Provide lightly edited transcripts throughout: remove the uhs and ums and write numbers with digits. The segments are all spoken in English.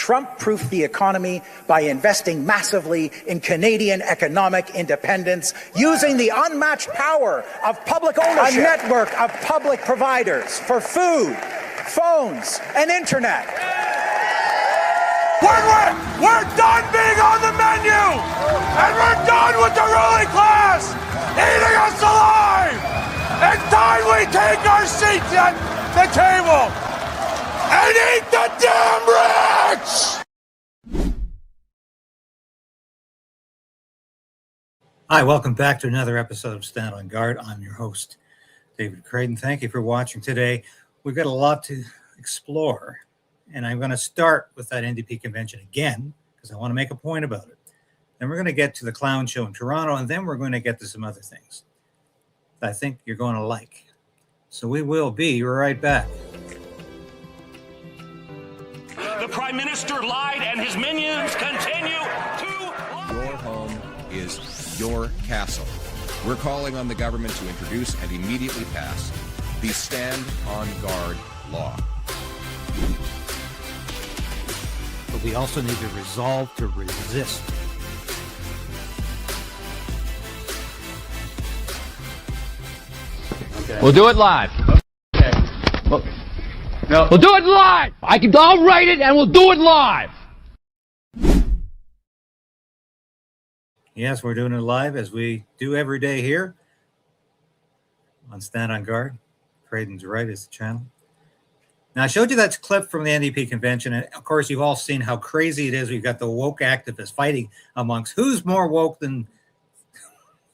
Trump-proof the economy by investing massively in Canadian economic independence, using the unmatched power of public ownership, a network of public providers for food, phones, and internet. We're done being on the menu, and we're done with the ruling class eating us alive. It's time we take our seats at the table and eat the damn rich! Hi, welcome back to another episode of Stand on Guard. I'm your host, David Crayden. Thank you for watching today. We've got a lot to explore, and I'm going to start with that NDP convention again because I want to make a point about it. Then we're going to get to the clown show in Toronto, and then we're going to get to some other things that I think you're going to like. So we will be right back. The Prime Minister lied and his minions continue to lie. Your home is your castle. We're calling on the government to introduce and immediately pass the Stand on Guard law. But we also need to resolve to resist. Okay. We'll do it live. Okay. No. We'll do it live. I'll write it and we'll do it live. Yes, we're doing it live as we do every day here on Stand on Guard. Crayden's Right is the channel. Now, I showed you that clip from the NDP convention, and of course, you've all seen how crazy it is. We've got the woke activists fighting amongst who's more woke than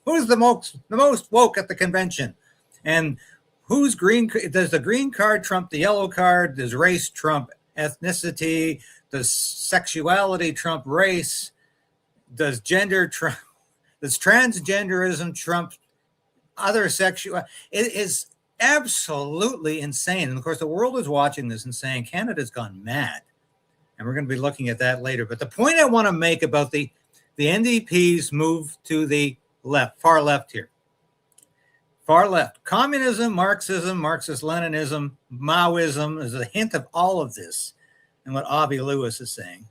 who's the most woke at the convention, and who's green. Does the green card trump the yellow card? Does race trump ethnicity? Does sexuality trump race? Does gender trump? Does transgenderism trump other sexual? It is absolutely insane. And of course, the world is watching this and saying Canada's gone mad. And we're going to be looking at that later. But the point I want to make about the NDP's move to the left, far left here. Far left. Communism, Marxism, Marxist-Leninism, Maoism is a hint of all of this and what Avi Lewis is saying.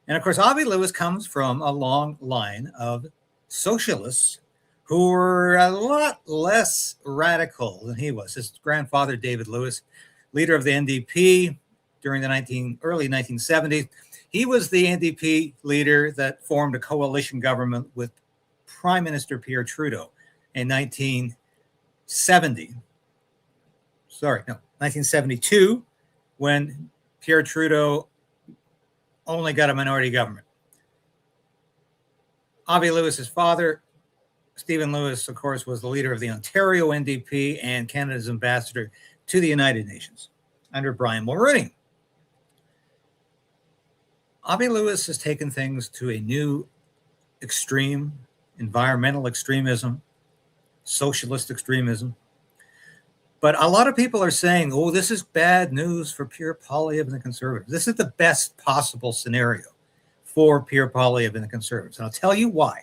And of course, Avi Lewis comes from a long line of socialists who were a lot less radical than he was. His grandfather, David Lewis, leader of the NDP during the early 1970s. He was the NDP leader that formed a coalition government with Prime Minister Pierre Trudeau in 1972, when Pierre Trudeau only got a minority government. Avi Lewis's father, Stephen Lewis, of course, was the leader of the Ontario NDP and Canada's ambassador to the United Nations under Brian Mulroney. Avi Lewis has taken things to a new extreme, environmental extremism, socialist extremism. But a lot of people are saying, oh, this is bad news for Pierre Poilievre and the Conservatives. This is the best possible scenario for Pierre Poilievre and the Conservatives. And I'll tell you why.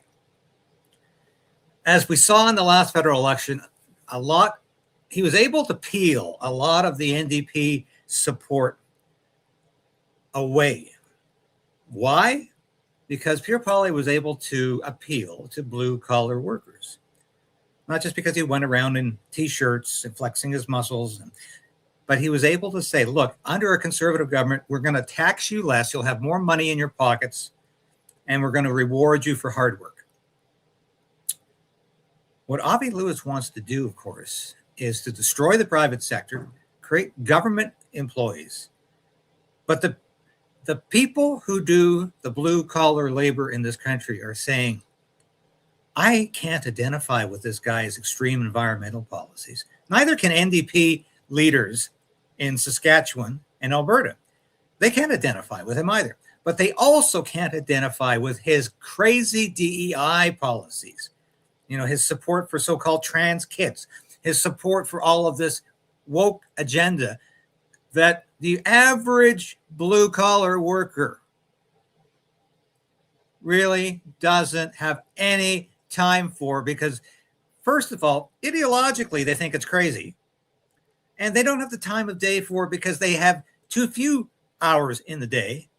As we saw in the last federal election, he was able to peel a lot of the NDP support away. Why? Because Pierre Poilievre was able to appeal to blue-collar workers. Not just because he went around in T-shirts and flexing his muscles, but he was able to say, look, under a conservative government, we're going to tax you less. You'll have more money in your pockets, and we're going to reward you for hard work. What Avi Lewis wants to do, of course, is to destroy the private sector, create government employees. But the people who do the blue-collar labor in this country are saying, I can't identify with this guy's extreme environmental policies. Neither can NDP leaders in Saskatchewan and Alberta. They can't identify with him either. But they also can't identify with his crazy DEI policies. You know, his support for so-called trans kids, his support for all of this woke agenda that the average blue-collar worker really doesn't have any time for, because first of all, ideologically, they think it's crazy. And they don't have the time of day for it because they have too few hours in the day.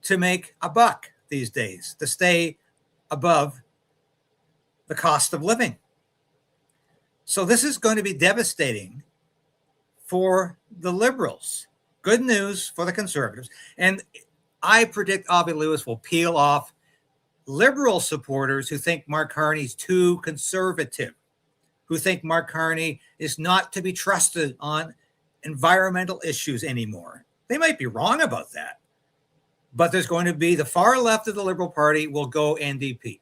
to make a buck these days, to stay above the cost of living. So this is going to be devastating for the liberals. Good news for the conservatives. And I predict Avi Lewis will peel off liberal supporters who think Mark Carney's too conservative, who think Mark Carney is not to be trusted on environmental issues anymore. They might be wrong about that. But there's going to be the far left of the Liberal Party will go NDP.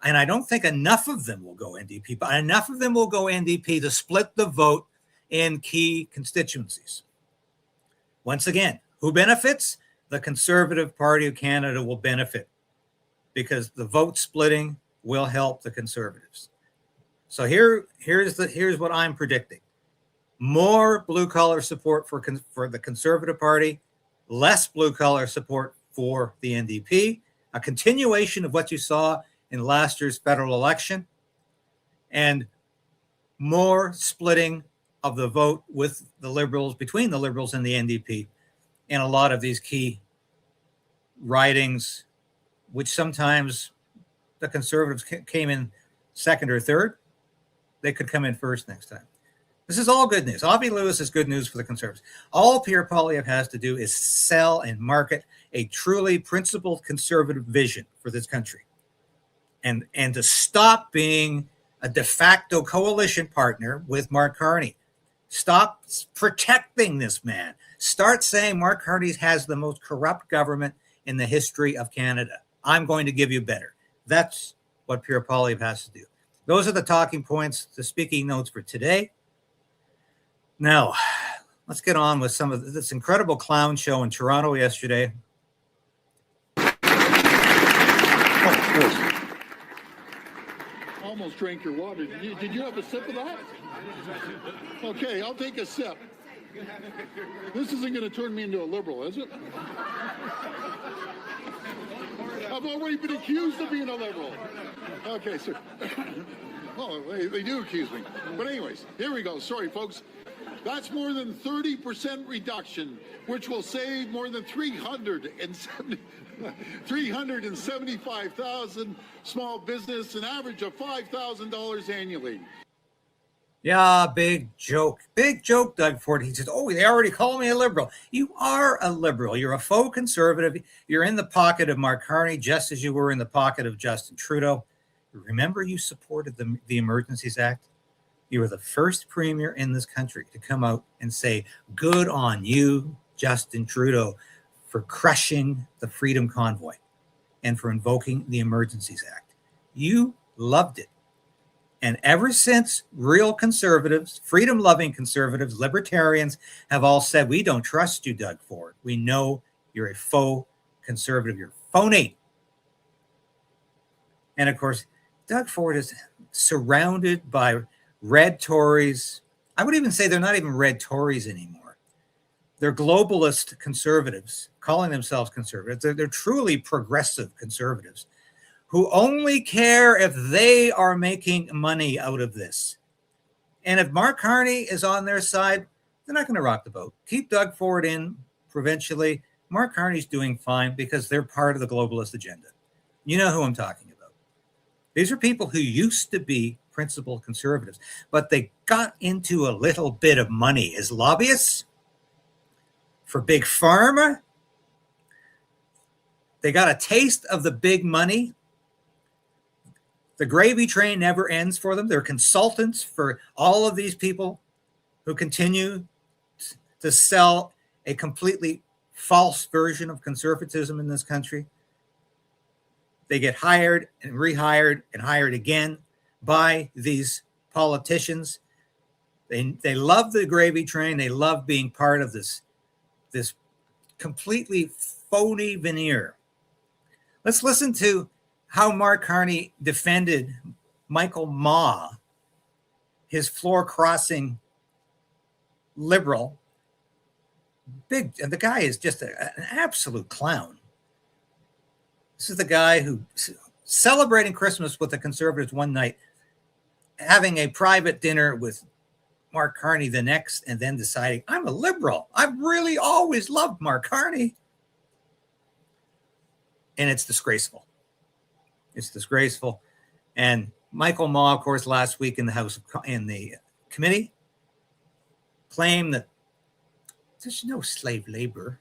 And I don't think enough of them will go NDP, but enough of them will go NDP to split the vote in key constituencies. Once again, who benefits? The Conservative Party of Canada will benefit because the vote splitting will help the Conservatives. So here's what I'm predicting. More blue-collar support for the Conservative Party, less blue-collar support for the NDP, a continuation of what you saw in last year's federal election, and more splitting of the vote with the Liberals, between the Liberals and the NDP, in a lot of these key ridings, which sometimes the Conservatives came in second or third. They could come in first next time. This is all good news. Avi Lewis is good news for the Conservatives. All Pierre Poilievre has to do is sell and market a truly principled conservative vision for this country. And to stop being a de facto coalition partner with Mark Carney. Stop protecting this man. Start saying Mark Carney has the most corrupt government in the history of Canada. I'm going to give you better. That's what Pierre Poilievre has to do. Those are the talking points, the speaking notes for today. Now, let's get on with some of this incredible clown show in Toronto yesterday. Almost drank your water. Did you have a sip of that? Okay, I'll take a sip. This isn't going to turn me into a liberal, is it? I've already been accused of being a liberal. Okay, sir. Well, they do accuse me. But anyways, here we go. Sorry, folks. That's more than 30% reduction, which will save more than 375,000 small business, an average of $5,000 annually. Yeah, big joke. Big joke, Doug Ford. He says, oh, they already call me a liberal. You are a liberal. You're a faux conservative. You're in the pocket of Mark Carney, just as you were in the pocket of Justin Trudeau. Remember, you supported the Emergencies Act? You were the first premier in this country to come out and say, good on you, Justin Trudeau, for crushing the Freedom Convoy and for invoking the Emergencies Act. You loved it. And ever since, real conservatives, freedom-loving conservatives, libertarians have all said, we don't trust you, Doug Ford. We know you're a faux conservative. You're phony. And of course, Doug Ford is surrounded by red Tories. I would even say they're not even red Tories anymore. They're globalist conservatives, calling themselves conservatives. They're truly progressive conservatives who only care if they are making money out of this. And if Mark Carney is on their side, they're not going to rock the boat. Keep Doug Ford in provincially. Mark Carney's doing fine because they're part of the globalist agenda. You know who I'm talking about. These are people who used to be principled conservatives, but they got into a little bit of money as lobbyists for big pharma. They got a taste of the big money. The gravy train never ends for them. They're consultants for all of these people who continue to sell a completely false version of conservatism in this country. They get hired and rehired and hired again by these politicians. They love the gravy train. They love being part of this completely phony veneer. Let's listen to how Mark Carney defended Michael Ma, his floor-crossing liberal. And the guy is just an absolute clown. This is the guy who celebrating Christmas with the Conservatives one night, having a private dinner with Mark Carney the next, and then deciding, I'm a liberal. I've really always loved Mark Carney. And it's disgraceful. It's disgraceful. And Michael Ma, of course, last week in the committee, claimed that there's no slave labor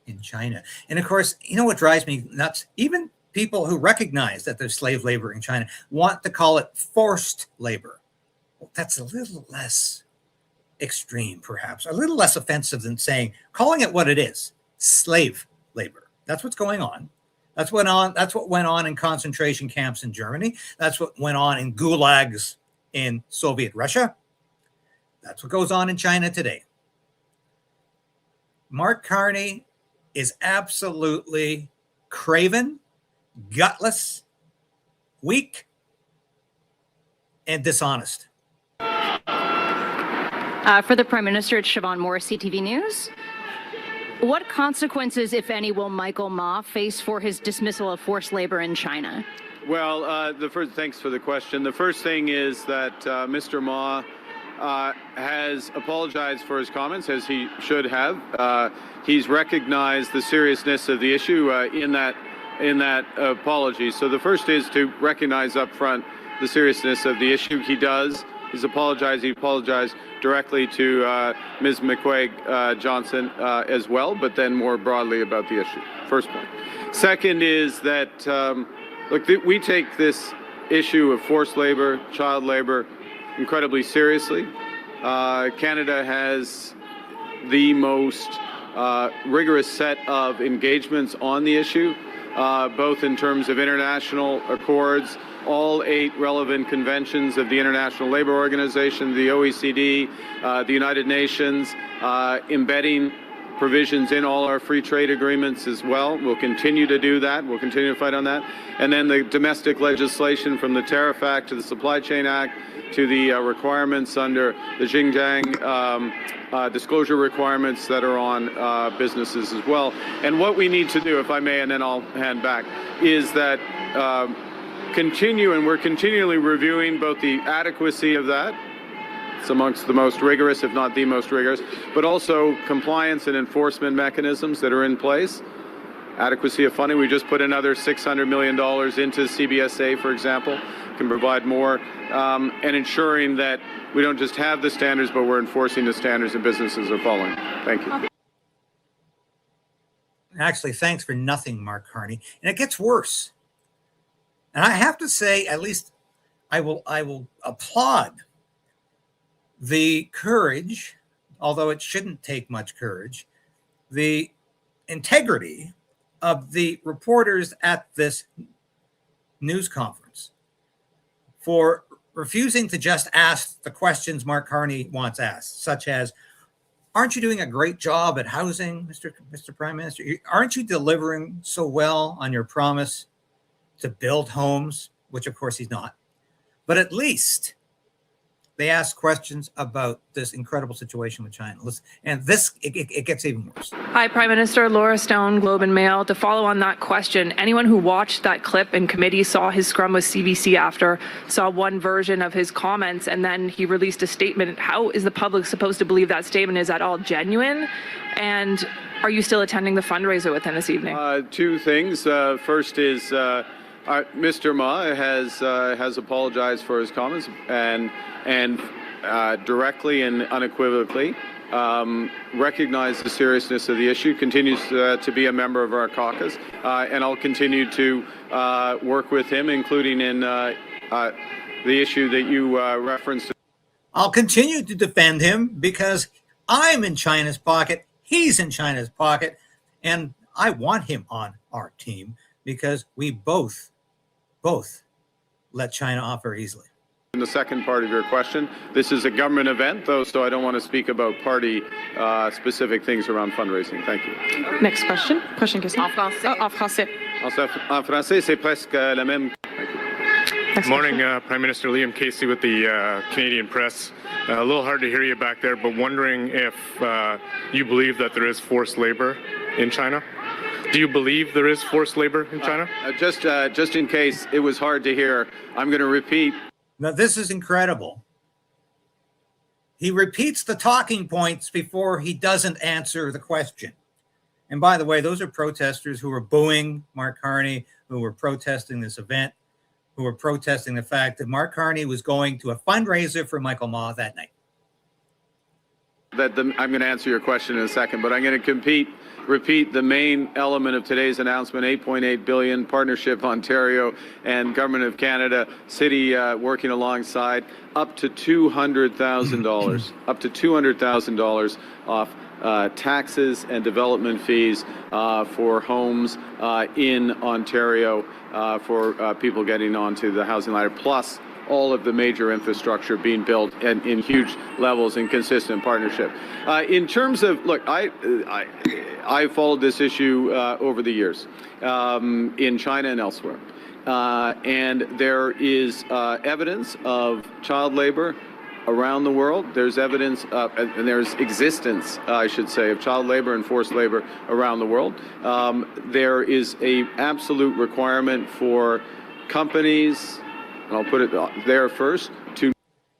in China. And of course, you know what drives me nuts? Even people who recognize that there's slave labor in China want to call it forced labor. Well, that's a little less extreme, perhaps, a little less offensive than calling it what it is, slave labor. That's what's going on. That's what went on in concentration camps in Germany. That's what went on in gulags in Soviet Russia. That's what goes on in China today. Mark Carney is absolutely craven, gutless, weak, and dishonest. For the Prime Minister, it's Siobhan Morris, CTV News. What consequences, if any, will Michael Ma face for his dismissal of forced labor in China? Well, thanks for the question. The first thing is that Mr. Ma has apologized for his comments, as he should have. He's recognized the seriousness of the issue in that apology. So the first is to recognize up front the seriousness of the issue. He does. He's apologized. He apologized directly to Ms. McQuaig Johnson as well, but then more broadly about the issue. First point. Second is that, we take this issue of forced labor, child labor, incredibly seriously. Canada has the most rigorous set of engagements on the issue, both in terms of international accords, all 8 relevant conventions of the International Labour Organization, the OECD, the United Nations, embedding provisions in all our free trade agreements as well. We'll continue to do that. We'll continue to fight on that. And then the domestic legislation, from the Tariff Act to the Supply Chain Act to the requirements under the Xinjiang disclosure requirements that are on businesses as well. And what we need to do, if I may, and then I'll hand back, is that we're continually reviewing both the adequacy of that. It's amongst the most rigorous, if not the most rigorous, but also compliance and enforcement mechanisms that are in place. Adequacy of funding. We just put another $600 million into CBSA, for example, can provide more, and ensuring that we don't just have the standards, but we're enforcing the standards and businesses are following. Thank you. Actually, thanks for nothing, Mark Carney. And it gets worse. And I have to say, at least I will applaud the courage, although it shouldn't take much courage, the integrity of the reporters at this news conference for refusing to just ask the questions Mark Carney wants asked, such as, aren't you doing a great job at housing, Mr. Prime Minister? Aren't you delivering so well on your promise to build homes, which of course he's not. But at least they ask questions about this incredible situation with China. And this, it gets even worse. Hi, Prime Minister. Laura Stone, Globe and Mail. To follow on that question, anyone who watched that clip in committee saw his scrum with CBC after, saw one version of his comments, and then he released a statement. How is the public supposed to believe that statement is at all genuine? And are you still attending the fundraiser with him this evening? Two things. First is Mr. Ma has apologized for his comments and directly and unequivocally recognized the seriousness of the issue, continues to be a member of our caucus, and I'll continue to work with him, including in the issue that you referenced. I'll continue to defend him because I'm in China's pocket, he's in China's pocket, and I want him on our team because we both let China off very easily. In the second part of your question, this is a government event, though, so I don't want to speak about party specific things around fundraising. Thank you. Next question. Prochaine question. En français. En français. En français, c'est presque la même. Good morning, Prime Minister. Liam Casey with the Canadian Press. A little hard to hear you back there, but wondering if you believe that there is forced labor in China? Do you believe there is forced labor in China? Just in case it was hard to hear, I'm going to repeat. Now, this is incredible. He repeats the talking points before he doesn't answer the question. And by the way, those are protesters who were booing Mark Carney, who were protesting this event, who were protesting the fact that Mark Carney was going to a fundraiser for Michael Ma that night. I'm going to answer your question in a second, but I'm going to repeat the main element of today's announcement: $8.8 billion partnership, Ontario and Government of Canada, city working alongside, up to $200,000, up to $200,000 off taxes and development fees for homes in Ontario for people getting onto the housing ladder, plus all of the major infrastructure being built and in huge levels in consistent partnership. In terms of, look, I followed this issue over the years in China and elsewhere. And there is evidence of child labor around the world. There's evidence and there's existence, I should say, of child labor and forced labor around the world. There is a absolute requirement for companies, and I'll put it there first, to...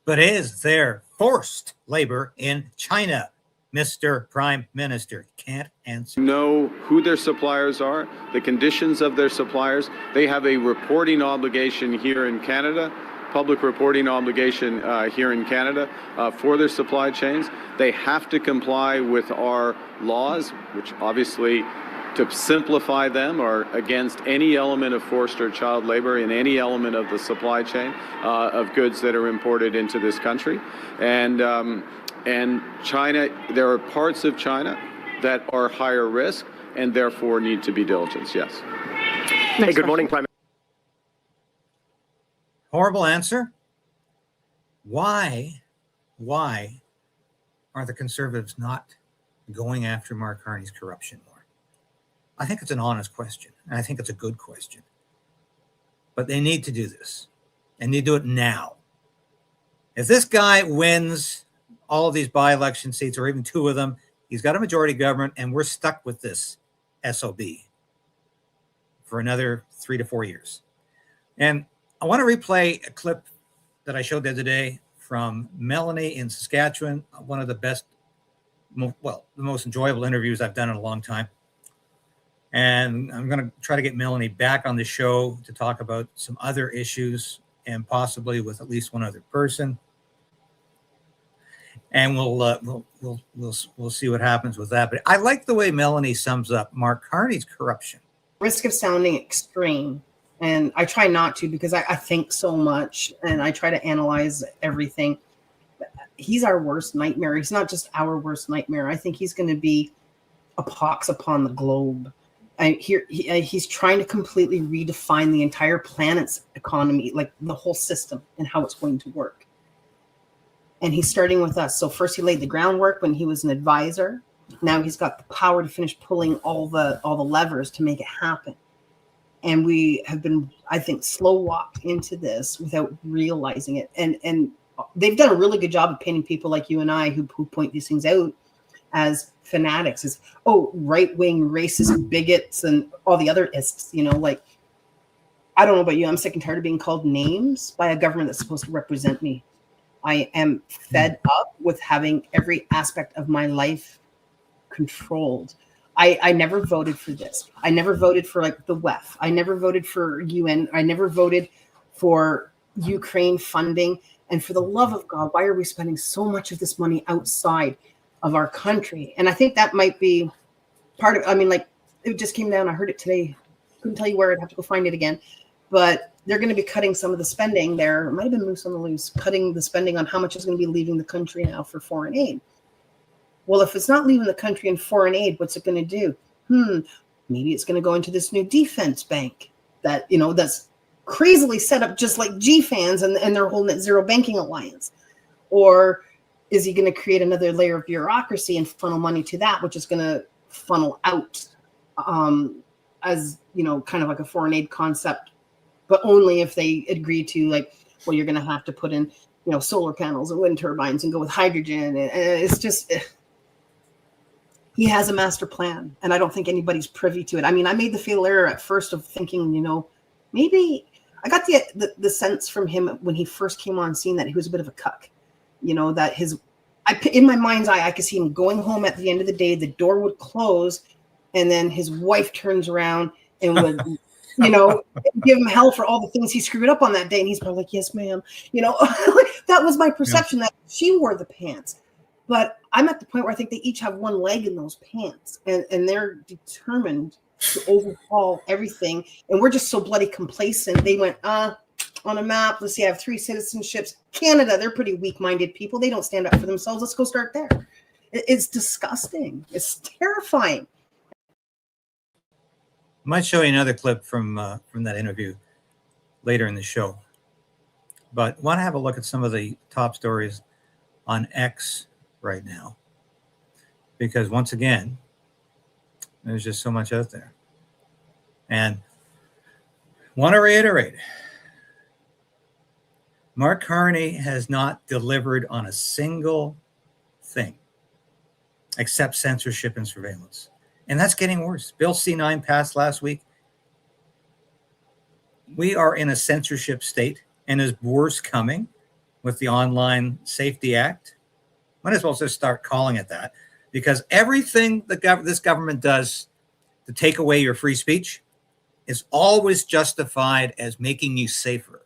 But is there forced labor in China, Mr. Prime Minister? Can't answer. Know who their suppliers are, the conditions of their suppliers. They have a reporting obligation here in Canada, public reporting obligation here in Canada for their supply chains. They have to comply with our laws, which obviously, to simplify them, are against any element of forced or child labor in any element of the supply chain of goods that are imported into this country. And China, there are parts of China that are higher risk and therefore need to be diligent. Yes. Hey, good morning, Prime. Horrible answer. Why are the Conservatives not going after Mark Carney's corruption more? I think it's an honest question, and I think it's a good question. But they need to do this, and they do it now. If this guy wins all of these by-election seats, or even two of them, he's got a majority government, and we're stuck with this SOB for another 3 to 4 years. And I want to replay a clip that I showed the other day from Melanie in Saskatchewan, one of the best, well, the most enjoyable interviews I've done in a long time. And I'm going to try to get Melanie back on the show to talk about some other issues, and possibly with at least one other person. And we'll see what happens with that. But I like the way Melanie sums up Mark Carney's corruption. Risk of sounding extreme. And I try not to, because I think so much and I try to analyze everything. He's our worst nightmare. He's not just our worst nightmare. I think he's going to be a pox upon the globe. He's trying to completely redefine the entire planet's economy, like the whole system and how it's going to work. And he's starting with us. So first he laid the groundwork when he was an advisor. Now he's got the power to finish pulling all the levers to make it happen. And we have been, I think, slow walked into this without realizing it. And they've done a really good job of painting people like you and I who point these things out as fanatics, as, oh, right-wing racist bigots and all the other ists, like, I don't know about you. I'm sick and tired of being called names by a government that's supposed to represent me. I am fed up with having every aspect of my life controlled. I never voted for this. I never voted for the WEF. I never voted for UN. I never voted for Ukraine funding. And for the love of God, why are we spending so much of this money outside of our country? And I think that might be part of, it just came down. I heard it today. Couldn't tell you where. I'd have to go find it again. But they're going to be cutting some of the spending there. It might have been Moose on the Loose, cutting the spending on how much is going to be leaving the country now for foreign aid. Well, if it's not leaving the country in foreign aid, what's it going to do? Maybe it's going to go into this new defense bank that, that's crazily set up just like GFANS and their whole net zero banking alliance. Or is he going to create another layer of bureaucracy and funnel money to that, which is going to funnel out as, kind of like a foreign aid concept, but only if they agree to you're going to have to put in, solar panels and wind turbines and go with hydrogen. And it's just... He has a master plan, and I don't think anybody's privy to it. I made the fatal error at first of thinking, maybe I got the sense from him when he first came on scene that he was a bit of a cuck, that in my mind's eye, I could see him going home at the end of the day, the door would close, and then his wife turns around and would, you know, give him hell for all the things he screwed up on that day. And he's probably like, yes, ma'am. You know, that was my perception, that she wore the pants. But I'm at the point where I think they each have one leg in those pants, and they're determined to overhaul everything. And we're just so bloody complacent. They went, on a map, let's see, I have 3 citizenships. Canada, they're pretty weak-minded people. They don't stand up for themselves. Let's go start there. It's disgusting. It's terrifying. I might show you another clip from that interview later in the show. But I want to have a look at some of the top stories on X right now. Because once again, there's just so much out there. And want to reiterate, Mark Carney has not delivered on a single thing except censorship and surveillance. And that's getting worse. Bill C-9 passed last week. We are in a censorship state, and is worse coming with the Online Safety Act. Might as well just start calling it that, because everything this government does to take away your free speech is always justified as making you safer.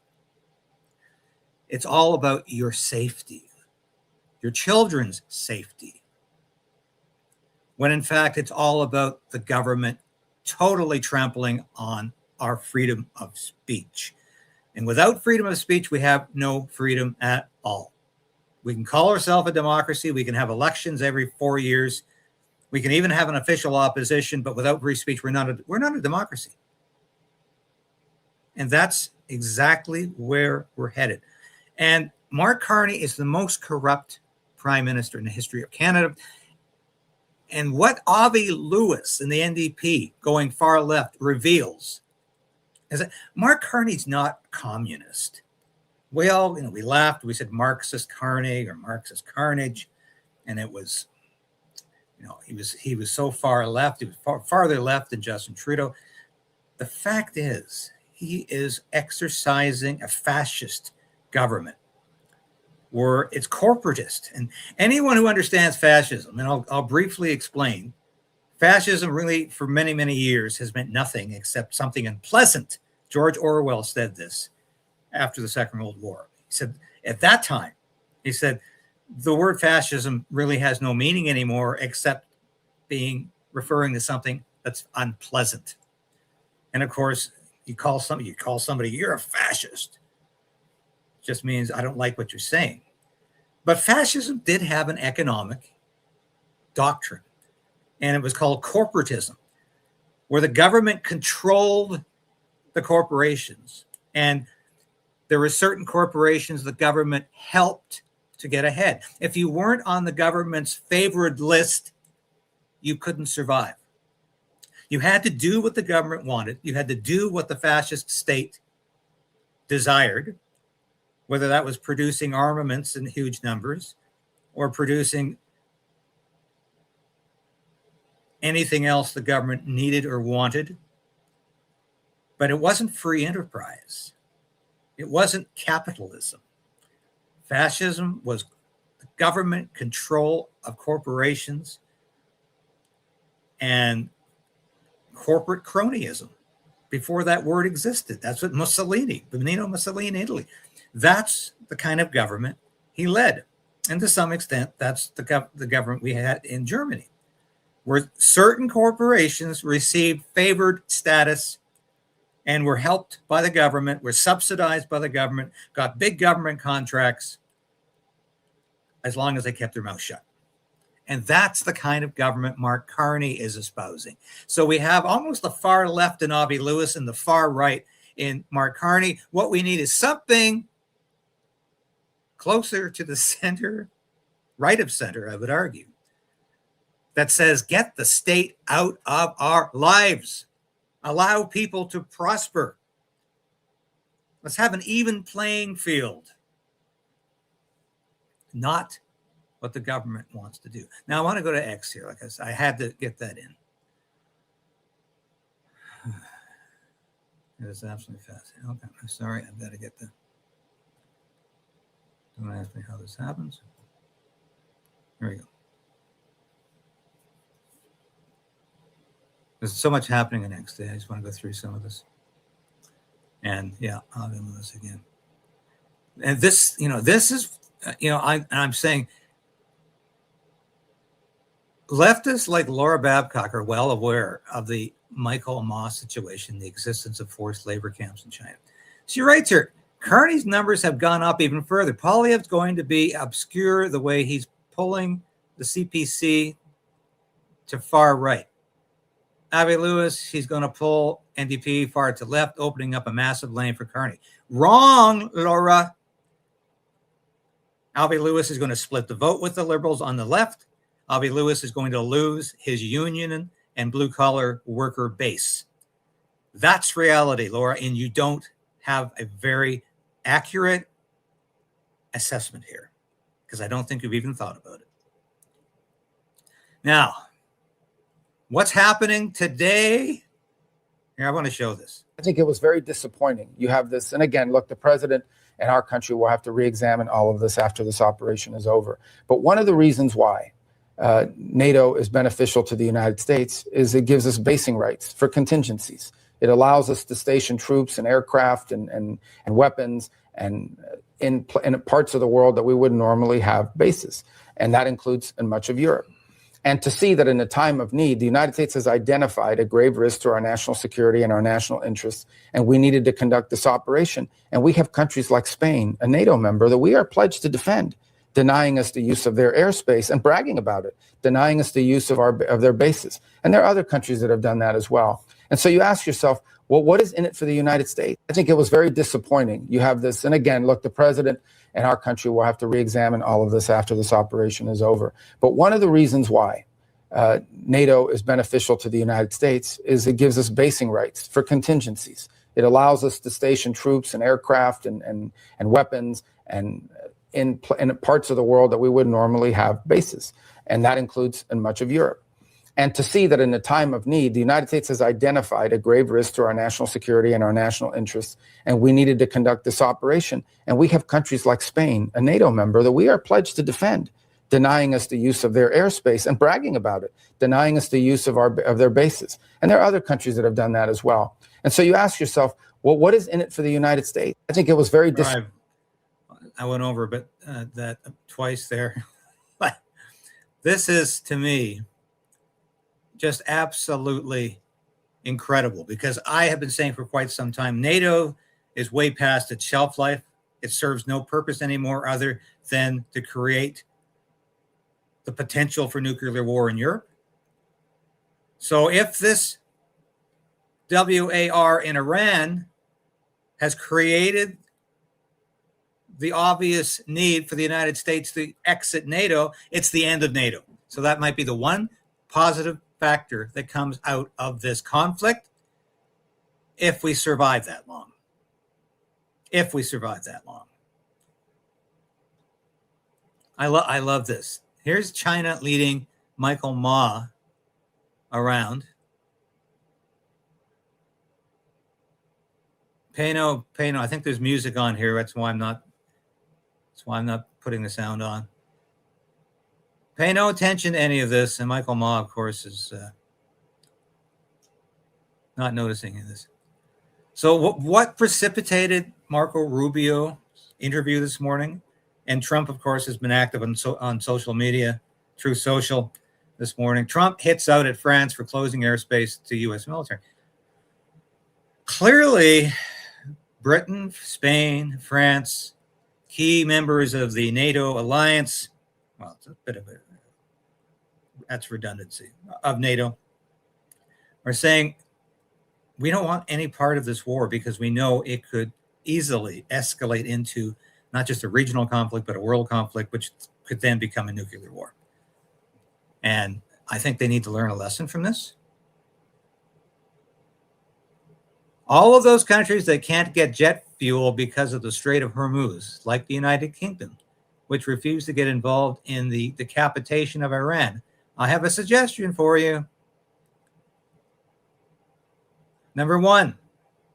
It's all about your safety, your children's safety, when in fact it's all about the government totally trampling on our freedom of speech. And without freedom of speech, we have no freedom at all. We can call ourselves a democracy. We can have elections every 4 years. We can even have an official opposition, but without free speech, we're not a democracy. And that's exactly where we're headed. And Mark Carney is the most corrupt prime minister in the history of Canada. And what Avi Lewis and the NDP going far left reveals is that Mark Carney's not communist. We all, we laughed. We said Marxist Carney or Marxist carnage. And it was, he was so far left. He was farther left than Justin Trudeau. The fact is, he is exercising a fascist government where it's corporatist. And anyone who understands fascism, and I'll briefly explain, fascism really for many, many years has meant nothing except something unpleasant. George Orwell said this after the Second World War. He said, at that time, he said, the word fascism really has no meaning anymore except referring to something that's unpleasant. And of course, you call somebody, you're a fascist. Just means I don't like what you're saying. But fascism did have an economic doctrine, and it was called corporatism, where the government controlled the corporations. And there were certain corporations the government helped to get ahead. If you weren't on the government's favored list, you couldn't survive. You had to do what the government wanted. You had to do what the fascist state desired, whether that was producing armaments in huge numbers or producing anything else the government needed or wanted. But it wasn't free enterprise. It wasn't capitalism. Fascism was the government control of corporations and corporate cronyism before that word existed. That's what Benito Mussolini in Italy. That's the kind of government he led. And to some extent, that's the government we had in Germany, where certain corporations received favored status and were helped by the government, were subsidized by the government, got big government contracts as long as they kept their mouth shut. And that's the kind of government Mark Carney is espousing. So we have almost the far left in Avi Lewis and the far right in Mark Carney. What we need is something closer to the center, right of center, I would argue, that says, get the state out of our lives. Allow people to prosper. Let's have an even playing field. Not what the government wants to do. Now, I want to go to X here. Like I said, I had to get that in. It is absolutely fascinating. Okay, I'm sorry. I've got to get that. Don't ask me how this happens. Here we go. There's so much happening the next day. I just want to go through some of this. And yeah, I'll do this again. And this, this is, I'm saying leftists like Laura Babcock are well aware of the Michael Ma situation, the existence of forced labor camps in China. She writes here, Carney's numbers have gone up even further. Poilievre's going to be obscure the way he's pulling the CPC to far right. Avi Lewis, he's going to pull NDP far to left, opening up a massive lane for Carney. Wrong, Laura. Avi Lewis is going to split the vote with the Liberals on the left. Avi Lewis is going to lose his union and blue-collar worker base. That's reality, Laura, and you don't have a very accurate assessment here because I don't think you've even thought about it. Now, what's happening today? Here, I want to show this. I think it was very disappointing. You have this, and again, look, the president and our country will have to re-examine all of this after this operation is over. But one of the reasons why NATO is beneficial to the United States is it gives us basing rights for contingencies. It allows us to station troops and aircraft and weapons and in parts of the world that we wouldn't normally have bases. And that includes in much of Europe. And to see that in a time of need, the United States has identified a grave risk to our national security and our national interests, and we needed to conduct this operation. And we have countries like Spain, a NATO member, that we are pledged to defend, denying us the use of their airspace and bragging about it, denying us the use of their bases. And there are other countries that have done that as well. And so you ask yourself, well, what is in it for the United States? I think it was very disappointing. You have this, and again, look, the president and our country will have to re-examine all of this after this operation is over. But one of the reasons why NATO is beneficial to the United States is it gives us basing rights for contingencies. It allows us to station troops and aircraft and weapons and in parts of the world that we wouldn't normally have bases. And that includes in much of Europe. And to see that in a time of need, the United States has identified a grave risk to our national security and our national interests, and we needed to conduct this operation. And we have countries like Spain, a NATO member, that we are pledged to defend, denying us the use of their airspace and bragging about it, denying us the use of their bases. And there are other countries that have done that as well. And so you ask yourself, well, what is in it for the United States? I think it was very I went over that twice there. But this is, to me, just absolutely incredible, because I have been saying for quite some time, NATO is way past its shelf life. It serves no purpose anymore other than to create the potential for nuclear war in Europe. So if this WAR in Iran has created the obvious need for the United States to exit NATO, it's the end of NATO. So that might be the one positive factor that comes out of this conflict if we survive that long. If we survive that long. I love this. Here's China leading Michael Ma around. Pay no. I think there's music on here. That's why I'm not putting the sound on. Pay no attention to any of this. And Michael Ma, of course, is not noticing any of this. So what precipitated Marco Rubio's interview this morning? And Trump, of course, has been active on social media, Truth Social, this morning. Trump hits out at France for closing airspace to U.S. military. Clearly, Britain, Spain, France, key members of the NATO alliance, well, it's a bit of that's redundancy, of NATO, are saying we don't want any part of this war because we know it could easily escalate into not just a regional conflict, but a world conflict, which could then become a nuclear war. And I think they need to learn a lesson from this. All of those countries that can't get jet fuel because of the Strait of Hormuz, like the United Kingdom, which refused to get involved in the decapitation of Iran. I have a suggestion for you. Number one,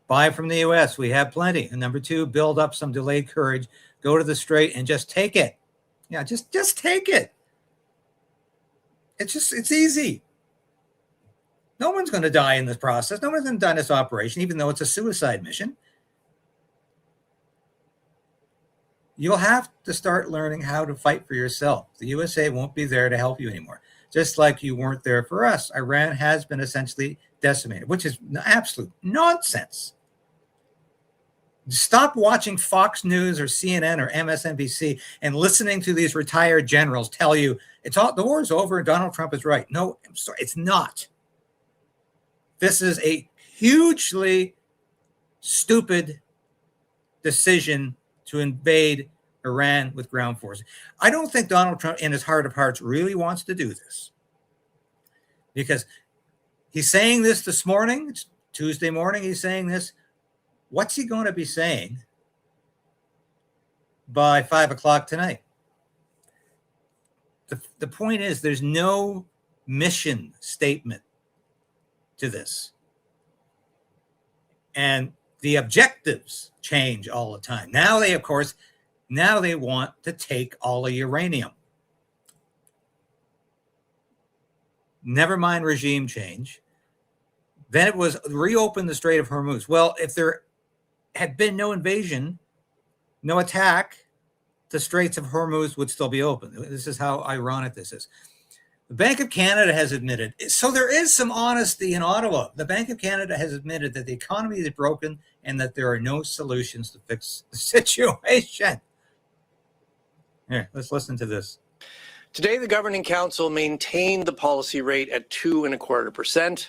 buy from the U.S. We have plenty. And number two, build up some delayed courage. Go to the Strait and just take it. Yeah, just take it. It's easy. No one's going to die in this process. No one's going to die in this operation, even though it's a suicide mission. You'll have to start learning how to fight for yourself. The USA won't be there to help you anymore. Just like you weren't there for us. Iran has been essentially decimated, which is absolute nonsense. Stop watching Fox News or CNN or MSNBC and listening to these retired generals tell you it's all, the war's over and Donald Trump is right. No, I'm sorry, it's not. This is a hugely stupid decision to invade Iran with ground forces. I don't think Donald Trump, in his heart of hearts, really wants to do this, because he's saying this morning. It's Tuesday morning. He's saying this. What's he going to be saying by 5 o'clock tonight? The point is, there's no mission statement to this. And the objectives change all the time. Now they, of course, now they want to take all the uranium. Never mind regime change. Then it was reopen the Strait of Hormuz. Well, if there had been no invasion, no attack, the Straits of Hormuz would still be open. This is how ironic this is. The Bank of Canada has admitted, so there is some honesty in Ottawa. The Bank of Canada has admitted that the economy is broken and that there are no solutions to fix the situation. Here, let's listen to this. Today, the Governing Council maintained the policy rate at 2.25%,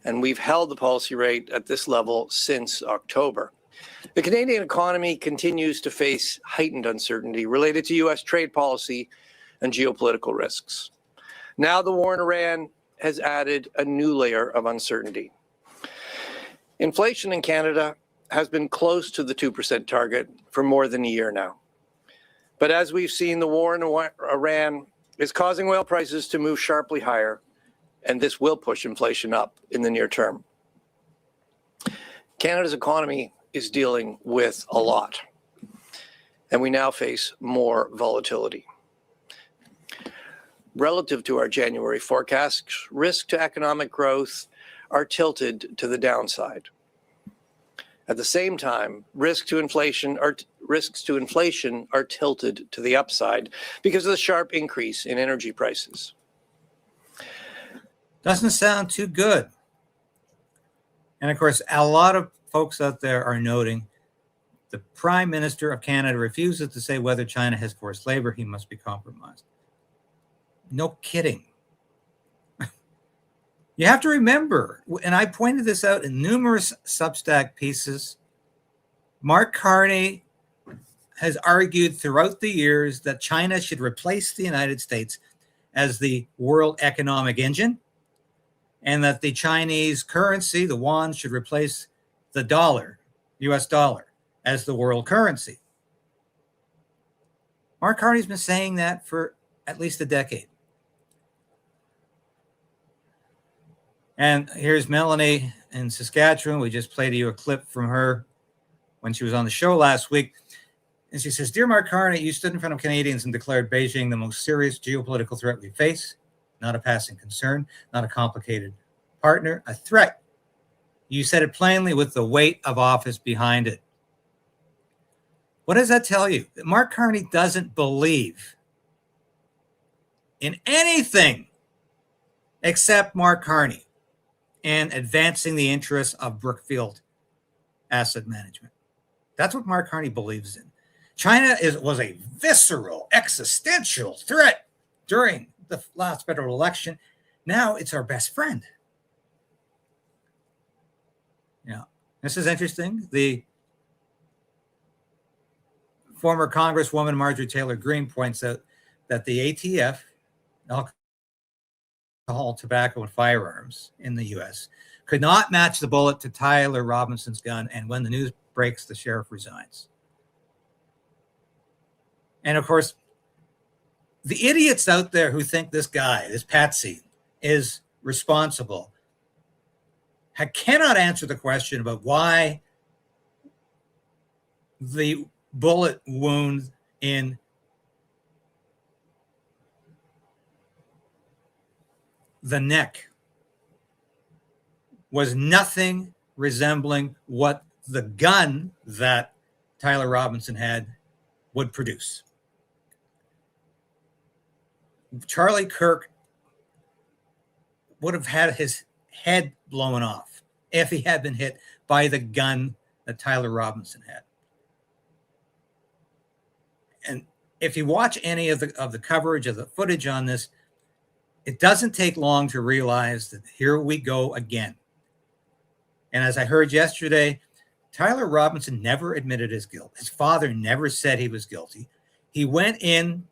and we've held the policy rate at this level since October. The Canadian economy continues to face heightened uncertainty related to U.S. trade policy and geopolitical risks. Now the war in Iran has added a new layer of uncertainty. Inflation in Canada has been close to the 2% target for more than a year now. But as we've seen, the war in Iran is causing oil prices to move sharply higher, and this will push inflation up in the near term. Canada's economy is dealing with a lot, and we now face more volatility. Relative to our January forecasts, risk to economic growth are tilted to the downside. At the same time, risks to inflation are tilted to the upside because of the sharp increase in energy prices. Doesn't sound too good. And of course, a lot of folks out there are noting the Prime Minister of Canada refuses to say whether China has forced labor. He must be compromised. No kidding. You have to remember, and I pointed this out in numerous Substack pieces, Mark Carney has argued throughout the years that China should replace the United States as the world economic engine, and that the Chinese currency, the yuan, should replace the dollar, US dollar, as the world currency. Mark Carney's been saying that for at least a decade. And here's Melanie in Saskatchewan. We just played you a clip from her when she was on the show last week. And she says, "Dear Mark Carney, you stood in front of Canadians and declared Beijing the most serious geopolitical threat we face. Not a passing concern, not a complicated partner, a threat. You said it plainly with the weight of office behind it." What does that tell you? That Mark Carney doesn't believe in anything except Mark Carney and advancing the interests of Brookfield Asset Management. That's what Mark Carney believes in. China was a visceral, existential threat during the last federal election. Now it's our best friend. Yeah, this is interesting. The former Congresswoman Marjorie Taylor Greene points out that the ATF, alcohol, tobacco, and firearms in the U.S. could not match the bullet to Tyler Robinson's gun, and when the news breaks, the sheriff resigns. And of course, the idiots out there who think this guy, this Patsy, is responsible cannot answer the question about why the bullet wound in the neck was nothing resembling what the gun that Tyler Robinson had would produce. Charlie Kirk would have had his head blown off if he had been hit by the gun that Tyler Robinson had. And if you watch any of the coverage of the footage on this, it doesn't take long to realize that here we go again. And as I heard yesterday, Tyler Robinson never admitted his guilt. His father never said he was guilty. He went in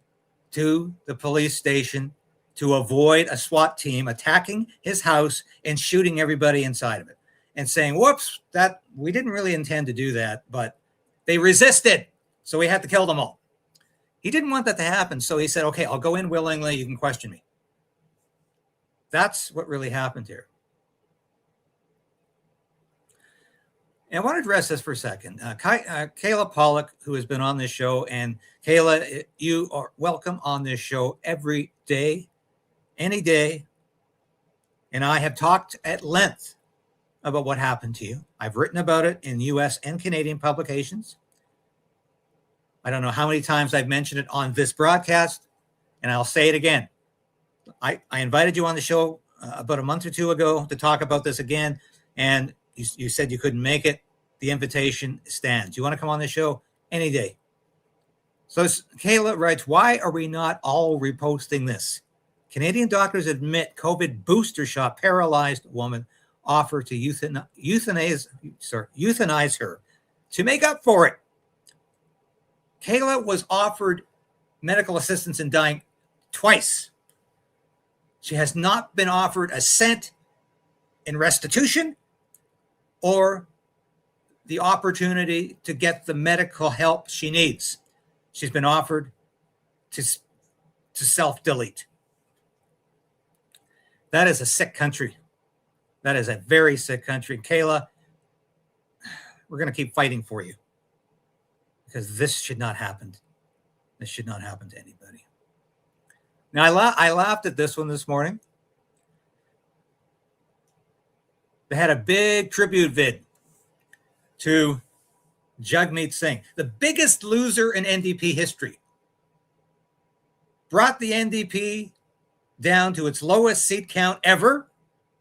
to the police station to avoid a SWAT team attacking his house and shooting everybody inside of it and saying, whoops, that we didn't really intend to do that, but they resisted, so we had to kill them all. He didn't want that to happen, so he said, okay, I'll go in willingly, you can question me. That's what really happened here. And I want to address this for a second. Kayla Pollock, who has been on this show, and Kayla, you are welcome on this show every day, any day. And I have talked at length about what happened to you. I've written about it in U.S. and Canadian publications. I don't know how many times I've mentioned it on this broadcast, and I'll say it again. I invited you on the show about a month or two ago to talk about this again, and you said you couldn't make it. The invitation stands. You want to come on the show any day. So Kayla writes, why are we not all reposting this? Canadian doctors admit COVID booster shot paralyzed woman offer to euthanize her to make up for it. Kayla was offered medical assistance in dying twice. She has not been offered a cent in restitution or the opportunity to get the medical help she needs. She's been offered to self-delete. That is a sick country. That is a very sick country. Kayla, we're going to keep fighting for you because this should not happen. This should not happen to anybody. Now, I laughed at this one this morning. They had a big tribute vid to Jagmeet Singh, the biggest loser in NDP history. Brought the NDP down to its lowest seat count ever.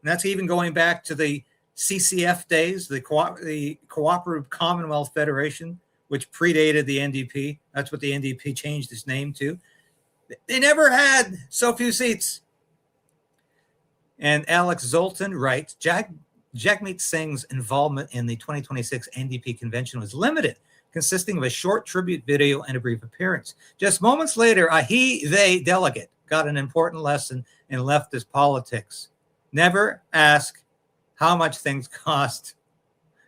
And that's even going back to the CCF days, the Cooperative Commonwealth Federation, which predated the NDP. That's what the NDP changed its name to. They never had so few seats. And Alex Zoltan writes, Jagmeet Singh's involvement in the 2026 NDP convention was limited, consisting of a short tribute video and a brief appearance. Just moments later, a they delegate got an important lesson in leftist politics. Never ask how much things cost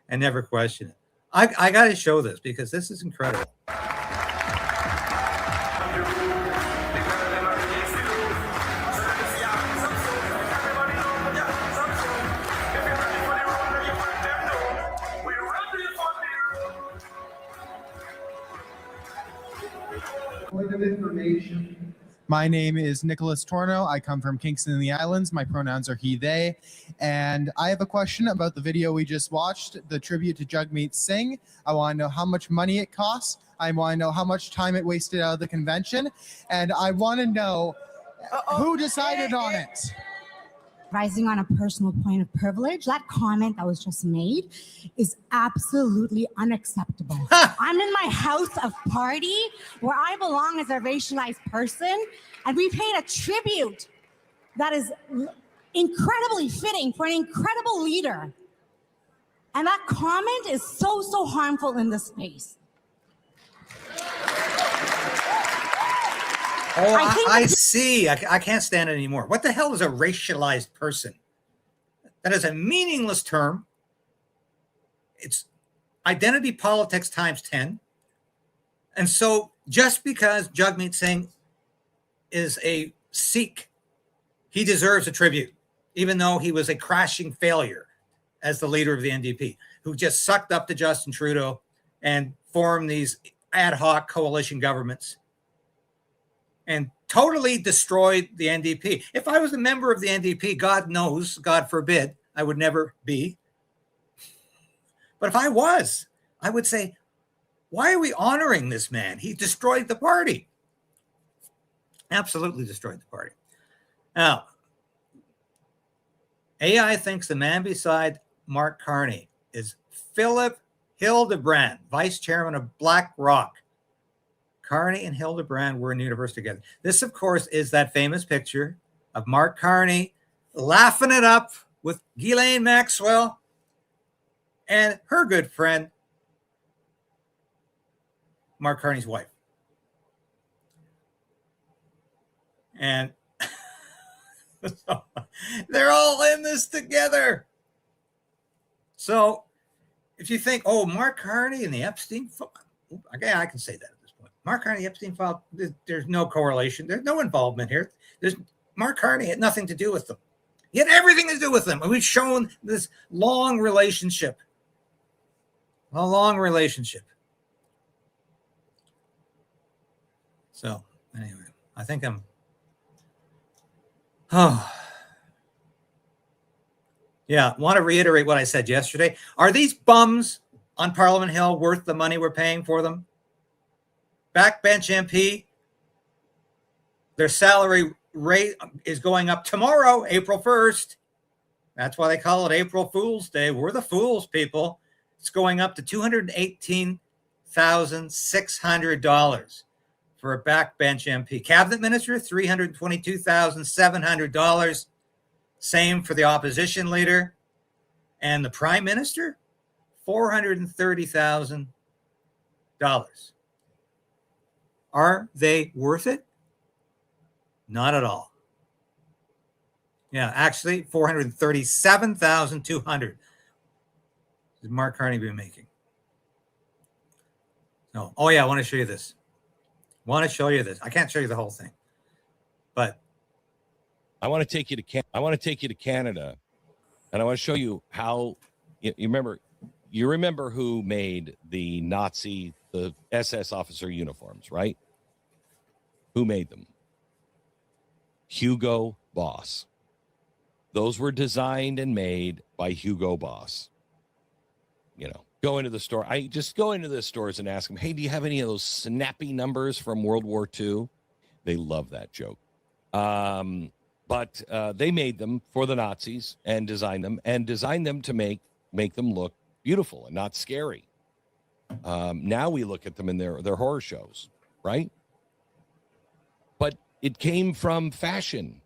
and never question it. I got to show this because this is incredible. Point of information. My name is Nicholas Torno. I come from Kingston in the Islands. My pronouns are he, they. And I have a question about the video we just watched, the tribute to Jagmeet Singh. I want to know how much money it costs. I want to know how much time it wasted out of the convention. And I want to know who decided on it. Rising on a personal point of privilege, that comment that was just made is absolutely unacceptable. I'm in my house of party where I belong as a racialized person, and we paid a tribute that is incredibly fitting for an incredible leader. And that comment is so harmful in this space. Oh, I see. I can't stand it anymore. What the hell is a racialized person? That is a meaningless term. It's identity politics times 10. And so just because Jagmeet Singh is a Sikh, he deserves a tribute, even though he was a crashing failure as the leader of the NDP, who just sucked up to Justin Trudeau and formed these ad hoc coalition governments and totally destroyed the NDP. If I was a member of the NDP, God knows, God forbid, I would never be. But if I was, I would say, why are we honoring this man? He destroyed the party. Absolutely destroyed the party. Now, AI thinks the man beside Mark Carney is Philip Hildebrand, vice chairman of BlackRock. Carney and Hildebrand were in university together. This, of course, is that famous picture of Mark Carney laughing it up with Ghislaine Maxwell and her good friend, Mark Carney's wife. And so they're all in this together. So if you think, oh, Mark Carney and the Epstein file, okay, I can say that at this point. Mark Carney, Epstein file, there's no correlation. There's no involvement here. Mark Carney had nothing to do with them. He had everything to do with them. And we've shown this long relationship. A long relationship. So anyway, I think yeah, want to reiterate what I said yesterday. Are these bums on Parliament Hill worth the money we're paying for them? Backbench MP, their salary rate is going up tomorrow, April 1st. That's why they call it April Fool's Day. We're the fools, people. It's going up to $218,600 for a backbench MP. Cabinet minister, $322,700. Same for the opposition leader. And the prime minister, $430,000. Are they worth it? Not at all. Yeah, actually, $437,200 is Mark Carney been making. No. Oh, yeah, I want to show you this. I can't show you the whole thing, but I want to take you to Canada, and I want to show you how you remember who made the SS officer uniforms, right? Who made them? Hugo Boss. Those were designed and made by Hugo Boss. Go into the store. I just go into the stores and ask them, hey, do you have any of those snappy numbers from World War II? They love that joke. But they made them for the Nazis and designed them to make them look beautiful and not scary. Now we look at them in their horror shows, right? But it came from fashion,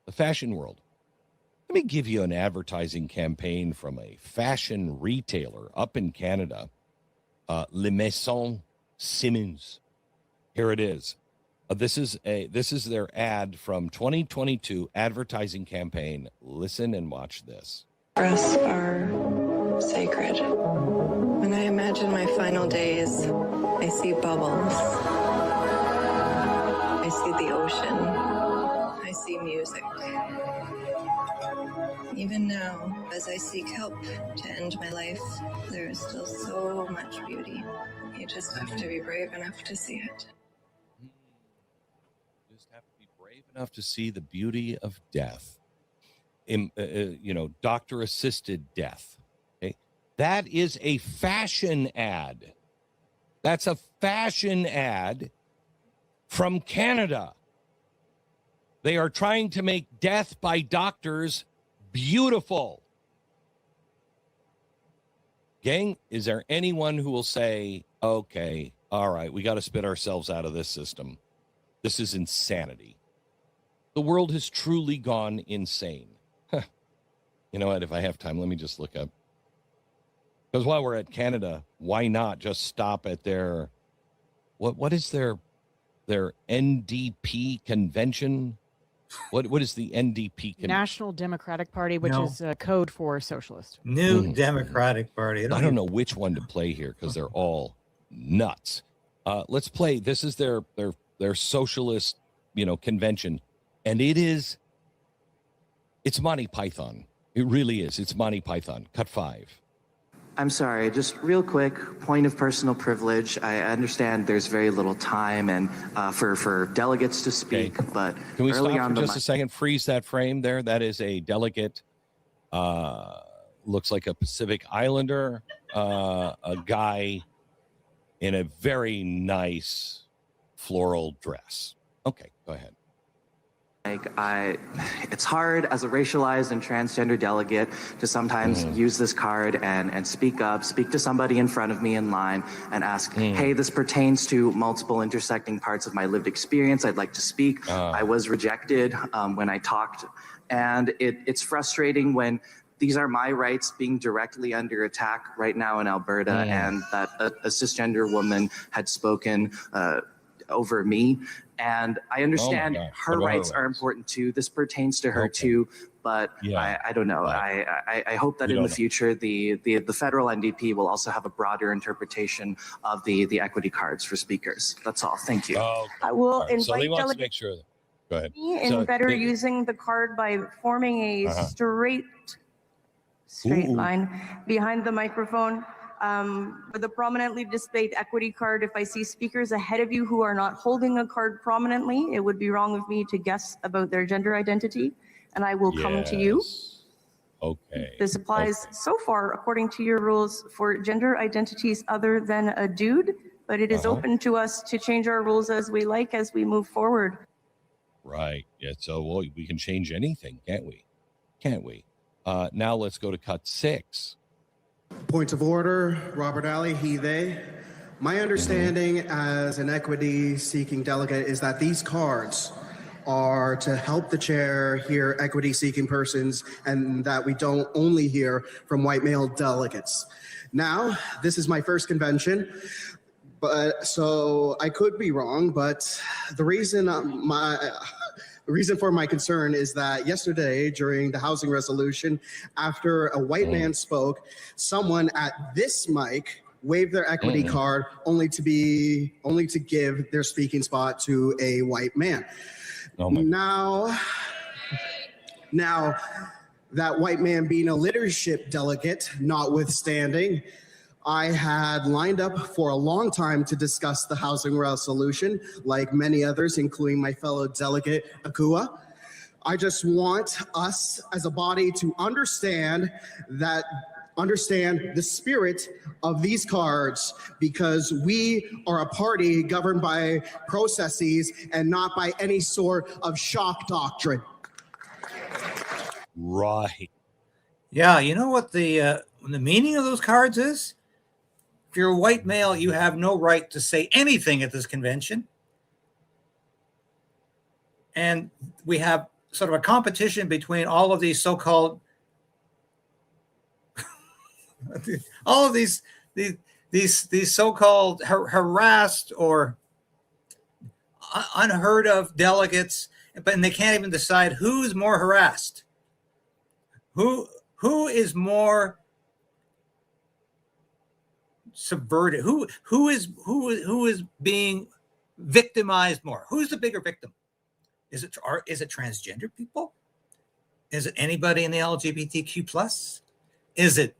the fashion world. Let me give you an advertising campaign from a fashion retailer up in Canada, Le Maison Simmons. Here it is. This is their ad from 2022 advertising campaign. Listen and watch this. Breasts are sacred. When I imagine my final days, I see bubbles. I see the ocean. I see music. Even now, as I seek help to end my life, there is still so much beauty. You just have to be brave enough to see it. Just have to be brave enough to see the beauty of death. Doctor-assisted death. Okay? That is a fashion ad. That's a fashion ad from Canada. They are trying to make death by doctors beautiful. Gang, is there anyone who will say, okay, all right, we got to spit ourselves out of this system? This is insanity. The world has truly gone insane. You know what? If I have time, let me just look up. Because while we're at Canada, why not just stop at their, what is their NDP convention? What is the NDP? National Democratic Party, which is code for socialist. New Democratic Party. I don't know which one to play here because they're all nuts. Let's play. This is their socialist, convention, and it's Monty Python. It really is. It's Monty Python. Cut 5. I'm sorry, just real quick, point of personal privilege. I understand there's very little time and for delegates to speak, but can we early stop on for just a second? Freeze that frame there. That is a delegate looks like a Pacific Islander, a guy in a very nice floral dress. Okay, go ahead. It's hard as a racialized and transgender delegate to sometimes use this card and speak to somebody in front of me in line and ask, hey, this pertains to multiple intersecting parts of my lived experience. I'd like to speak. I was rejected when I talked. And it's frustrating when these are my rights being directly under attack right now in Alberta, and that a cisgender woman had spoken over me. And I understand her rights are important too. This pertains to her too, but I don't know. I hope that in the future, the federal NDP will also have a broader interpretation of the equity cards for speakers. That's all. Thank you. I will invite So he wants to make sure. Go ahead. in better using the card by forming a straight line behind the microphone. With a prominently displayed equity card, if I see speakers ahead of you who are not holding a card prominently, it would be wrong of me to guess about their gender identity, and I will come to you. Okay. This applies so far, according to your rules, for gender identities other than a dude, but it is open to us to change our rules as we like as we move forward. Right. Yeah. So we can change anything, can't we? Can't we? Now let's go to cut 6. Point of order, Robert Alley, he, they. My understanding as an equity-seeking delegate is that these cards are to help the chair hear equity-seeking persons, and that we don't only hear from white male delegates. Now, this is my first convention, but so I could be wrong, but the reason the reason for my concern is that yesterday during the housing resolution, after a white man spoke, someone at this mic waved their equity card only to give their speaking spot to a white man. Now that white man being a leadership delegate, notwithstanding, I had lined up for a long time to discuss the housing resolution, like many others, including my fellow delegate, Akua. I just want us as a body to understand the spirit of these cards, because we are a party governed by processes and not by any sort of shock doctrine. Right. Yeah, you know what the meaning of those cards is? If you're a white male, you have no right to say anything at this convention. And we have sort of a competition between all of these so-called, all of these so-called harassed or unheard of delegates, but they can't even decide who's more harassed, who is more subverted, who is being victimized more, who's the bigger victim? Is it transgender people? Is it anybody in the LGBTQ plus? Is it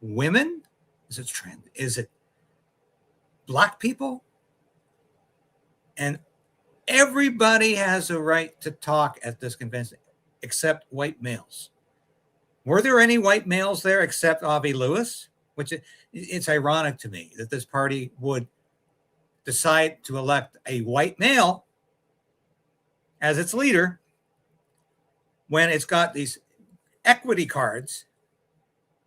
women? Is it black people? And everybody has a right to talk at this convention except white males. Were there any white males there except Avi Lewis? Which it's ironic to me that this party would decide to elect a white male as its leader when it's got these equity cards,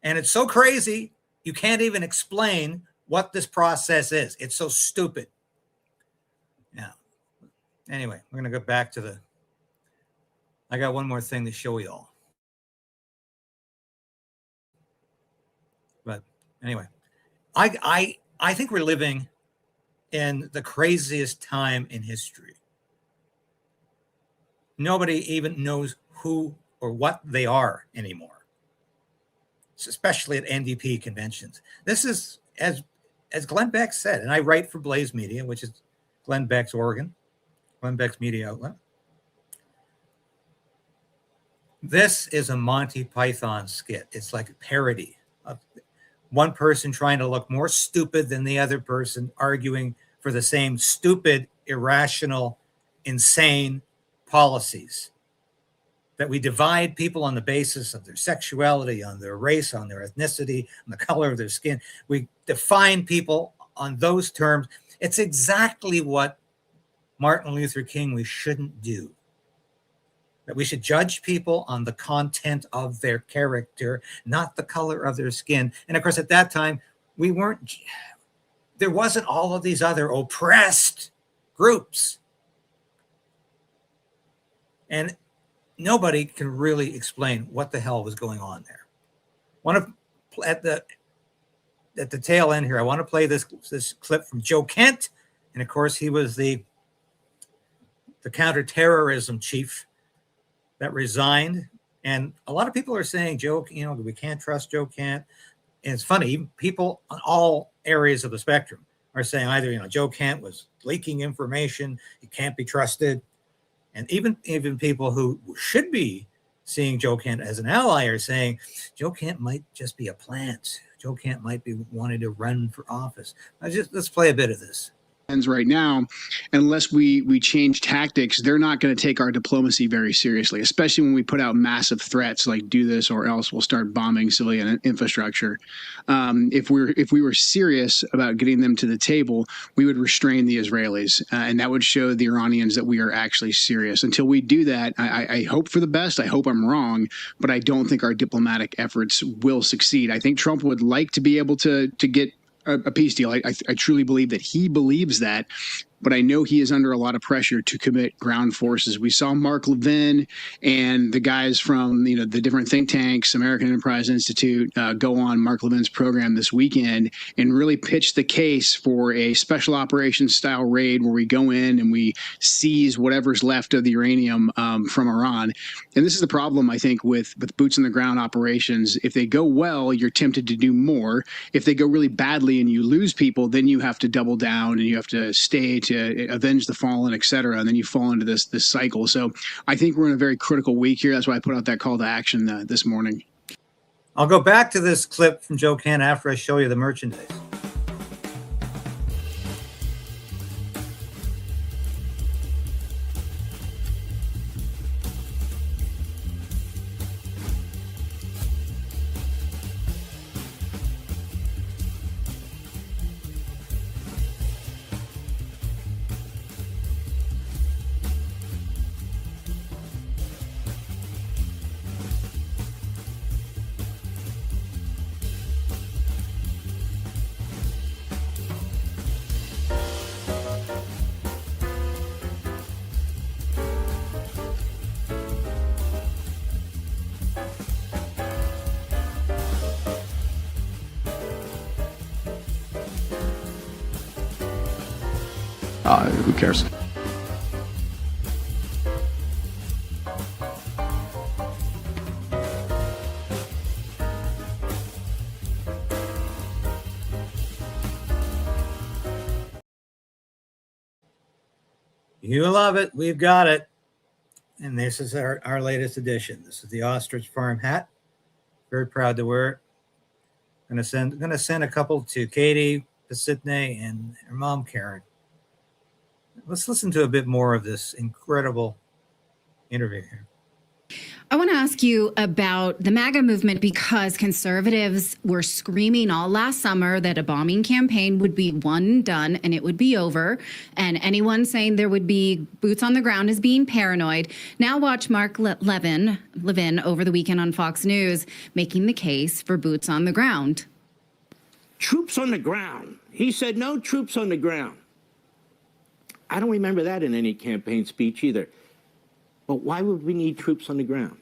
and it's so crazy you can't even explain what this process is. It's so stupid. Yeah. Anyway, we're going to go back to I got one more thing to show you all. But anyway, I think we're living in the craziest time in history. Nobody even knows who or what they are anymore, especially at NDP conventions. This is, as Glenn Beck said, and I write for Blaze Media, which is Glenn Beck's organ, Glenn Beck's media outlet. This is a Monty Python skit. It's like a parody of one person trying to look more stupid than the other person, arguing for the same stupid, irrational, insane policies that we divide people on the basis of their sexuality, on their race, on their ethnicity, on the color of their skin. We define people on those terms. It's exactly what Martin Luther King, we shouldn't do. That we should judge people on the content of their character, not the color of their skin. And of course, at that time, there wasn't all of these other oppressed groups. And nobody can really explain what the hell was going on there. At the tail end here, I want to play this clip from Joe Kent. And of course, he was the counterterrorism chief that resigned. And a lot of people are saying, Joe, we can't trust Joe Kent. And it's funny, people on all areas of the spectrum are saying either, Joe Kent was leaking information, he can't be trusted. And even people who should be seeing Joe Kent as an ally are saying, Joe Kent might just be a plant. Joe Kent might be wanting to run for office. Let's play a bit of this. Right now, unless we change tactics, they're not going to take our diplomacy very seriously, especially when we put out massive threats like do this or else we'll start bombing civilian infrastructure. If we were serious about getting them to the table, we would restrain the Israelis, and that would show the Iranians that we are actually serious. Until we do that, I hope for the best. I hope I'm wrong, but I don't think our diplomatic efforts will succeed. I think Trump would like to be able to get a peace deal. I truly believe that he believes that, but I know he is under a lot of pressure to commit ground forces. We saw Mark Levin and the guys from the different think tanks, American Enterprise Institute, go on Mark Levin's program this weekend and really pitch the case for a special operations style raid where we go in and we seize whatever's left of the uranium from Iran. And this is the problem, I think, with boots on the ground operations. If they go well, you're tempted to do more. If they go really badly and you lose people, then you have to double down and you have to stay to avenge the fallen, et cetera, and then you fall into this cycle. So I think we're in a very critical week here. That's why I put out that call to action this morning. I'll go back to this clip from Joe Kent after I show you the merchandise. Who cares? You love it. We've got it. And this is our latest edition. This is the Ostrich Farm hat. Very proud to wear it. Gonna send a couple to Katie, Pasidney, and her mom, Karen. Let's listen to a bit more of this incredible interview here. I want to ask you about the MAGA movement because conservatives were screaming all last summer that a bombing campaign would be one and done and it would be over. And anyone saying there would be boots on the ground is being paranoid. Now watch Mark Levin over the weekend on Fox News making the case for boots on the ground. Troops on the ground. He said no troops on the ground. I don't remember that in any campaign speech either. But why would we need troops on the ground?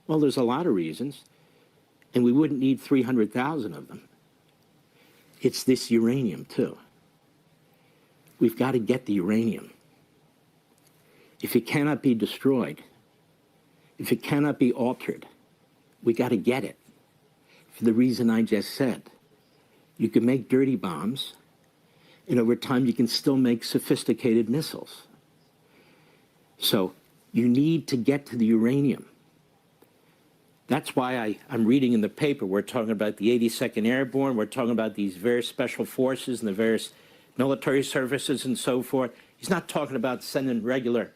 Well, there's a lot of reasons, and we wouldn't need 300,000 of them. It's this uranium, too. We've got to get the uranium. If it cannot be destroyed, if it cannot be altered, we got to get it. For the reason I just said. You can make dirty bombs, and over time you can still make sophisticated missiles. So you need to get to the uranium. That's why I'm reading in the paper, we're talking about the 82nd Airborne, we're talking about these various special forces and the various military services and so forth. He's not talking about sending regular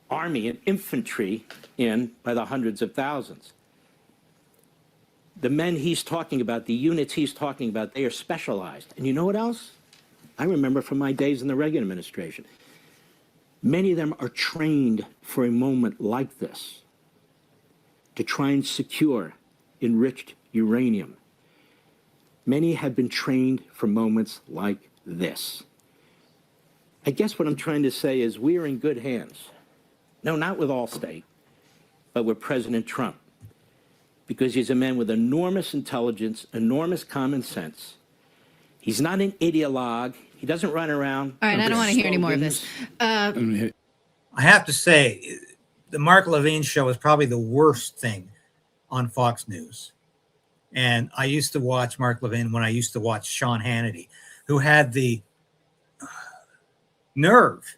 army and infantry in by the hundreds of thousands. The men he's talking about, the units he's talking about, they are specialized. And you know what else? I remember from my days in the Reagan administration. Many of them are trained for a moment like this to try and secure enriched uranium. Many have been trained for moments like this. I guess what I'm trying to say is we are in good hands. No, not with Allstate, but with President Trump, because he's a man with enormous intelligence, enormous common sense. He's not an ideologue. He doesn't run around. All right, I don't want to hear any more of this. I have to say, the Mark Levine show is probably the worst thing on Fox News. And I used to watch Mark Levine when I used to watch Sean Hannity, who had the nerve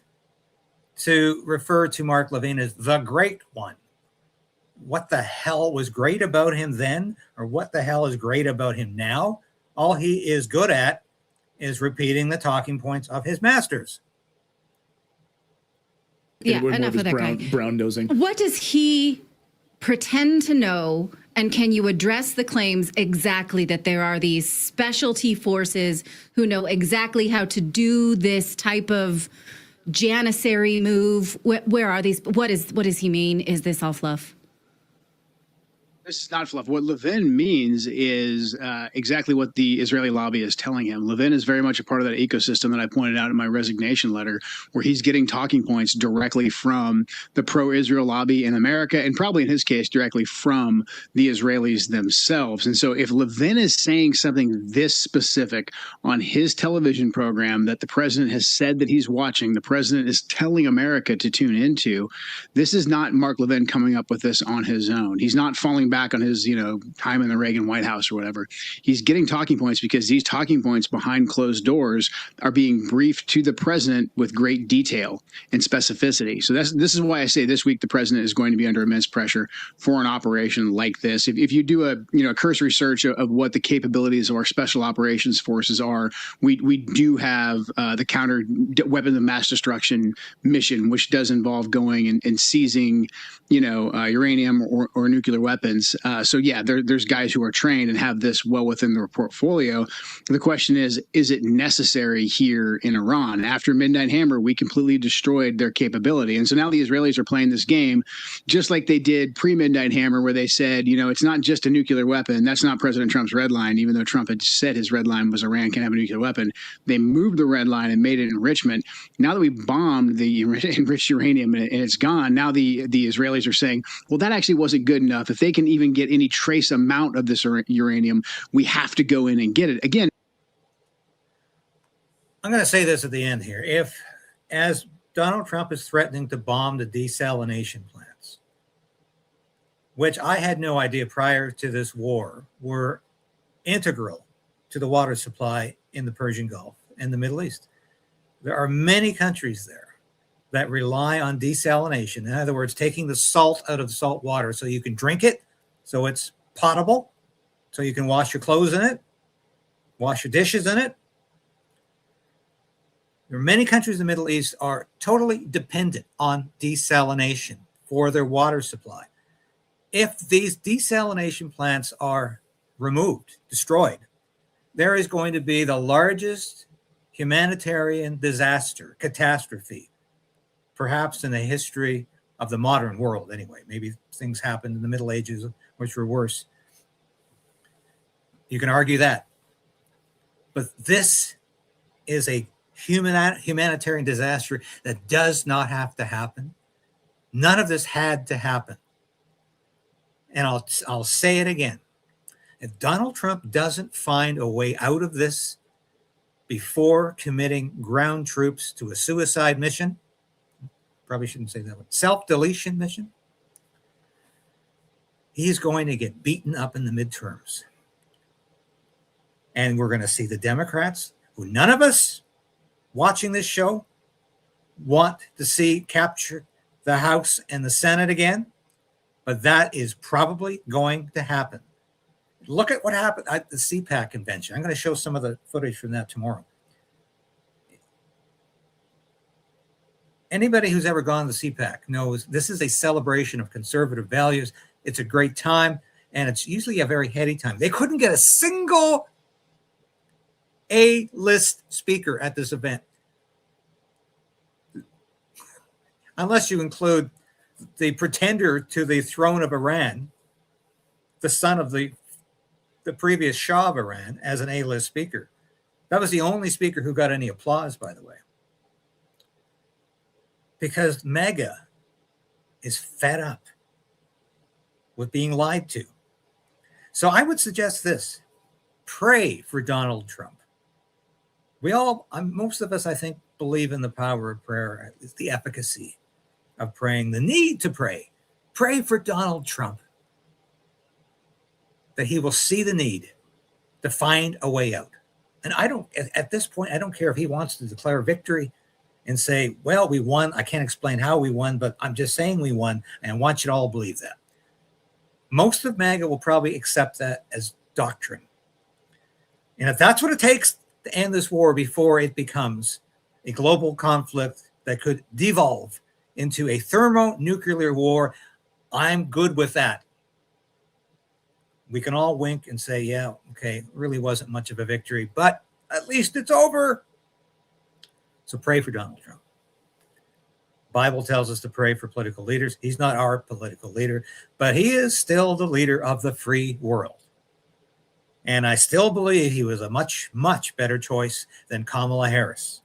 to refer to Mark Levine as the great one. What the hell was great about him then, or what the hell is great about him now? All he is good at is repeating the talking points of his masters. Yeah, enough of that guy. Brown nosing. What does he pretend to know? And can you address the claims exactly that there are these specialty forces who know exactly how to do this type of janissary move? Where are these? What does he mean? Is this all fluff? This is not fluff. What Levin means is exactly what the Israeli lobby is telling him. Levin is very much a part of that ecosystem that I pointed out in my resignation letter, where he's getting talking points directly from the pro-Israel lobby in America, and probably in his case, directly from the Israelis themselves. And so if Levin is saying something this specific on his television program that the president has said that he's watching, the president is telling America to tune into, this is not Mark Levin coming up with this on his own. He's not falling back on his, time in the Reagan White House or whatever. He's getting talking points because these talking points behind closed doors are being briefed to the president with great detail and specificity. So this is why I say this week the president is going to be under immense pressure for an operation like this. If you do a cursory search of what the capabilities of our special operations forces are, we do have the counter weapons of mass destruction mission, which does involve going and seizing, uranium or nuclear weapons. So yeah, there's guys who are trained and have this well within their portfolio. The question is it necessary here in Iran? After Midnight Hammer, we completely destroyed their capability. And so now the Israelis are playing this game just like they did pre-Midnight Hammer, where they said, it's not just a nuclear weapon. That's not President Trump's red line, even though Trump had said his red line was Iran can have a nuclear weapon. They moved the red line and made it enrichment. Now that we bombed the enriched uranium and it's gone, now the Israelis are saying, well, that actually wasn't good enough. If they can even get any trace amount of this uranium, we have to go in and get it. Again, I'm going to say this at the end here. If, as Donald Trump is threatening to bomb the desalination plants, which I had no idea prior to this war were integral to the water supply in the Persian Gulf and the Middle East. There are many countries there that rely on desalination. In other words, taking the salt out of the salt water so you can drink it, so it's potable, so you can wash your clothes in it, wash your dishes in it. There are many countries in the Middle East are totally dependent on desalination for their water supply. If these desalination plants are removed, destroyed, there is going to be the largest humanitarian disaster, catastrophe, perhaps in the history of the modern world anyway. Maybe things happened in the Middle Ages which were worse. You can argue that. But this is a humanitarian disaster that does not have to happen. None of this had to happen. And I'll say it again. If Donald Trump doesn't find a way out of this before committing ground troops to a suicide mission, probably shouldn't say that one, self-deletion mission, he's going to get beaten up in the midterms. And we're going to see the Democrats, who none of us watching this show want to see capture the House and the Senate again, but that is probably going to happen. Look at what happened at the CPAC convention. I'm going to show some of the footage from that tomorrow. Anybody who's ever gone to CPAC knows this is a celebration of conservative values. It's a great time, and it's usually a very heady time. They couldn't get a single A-list speaker at this event, unless you include the pretender to the throne of Iran, the son of the previous Shah of Iran, as an A-list speaker. That was the only speaker who got any applause, by the way. Because MAGA is fed up with being lied to. So I would suggest this: pray for Donald Trump. We all, most of us, I think, believe in the power of prayer, the efficacy of praying, the need to pray. Pray for Donald Trump, that he will see the need to find a way out. And I don't, at this point, I don't care if he wants to declare victory and say, well, we won. I can't explain how we won, but I'm just saying we won, and I want you to all believe that. Most of MAGA will probably accept that as doctrine. And if that's what it takes to end this war before it becomes a global conflict that could devolve into a thermonuclear war, I'm good with that. We can all wink and say, yeah, okay, it really wasn't much of a victory, but at least it's over. So pray for Donald Trump. Bible tells us to pray for political leaders. He's not our political leader, but he is still the leader of the free world. And I still believe he was a much, much better choice than Kamala Harris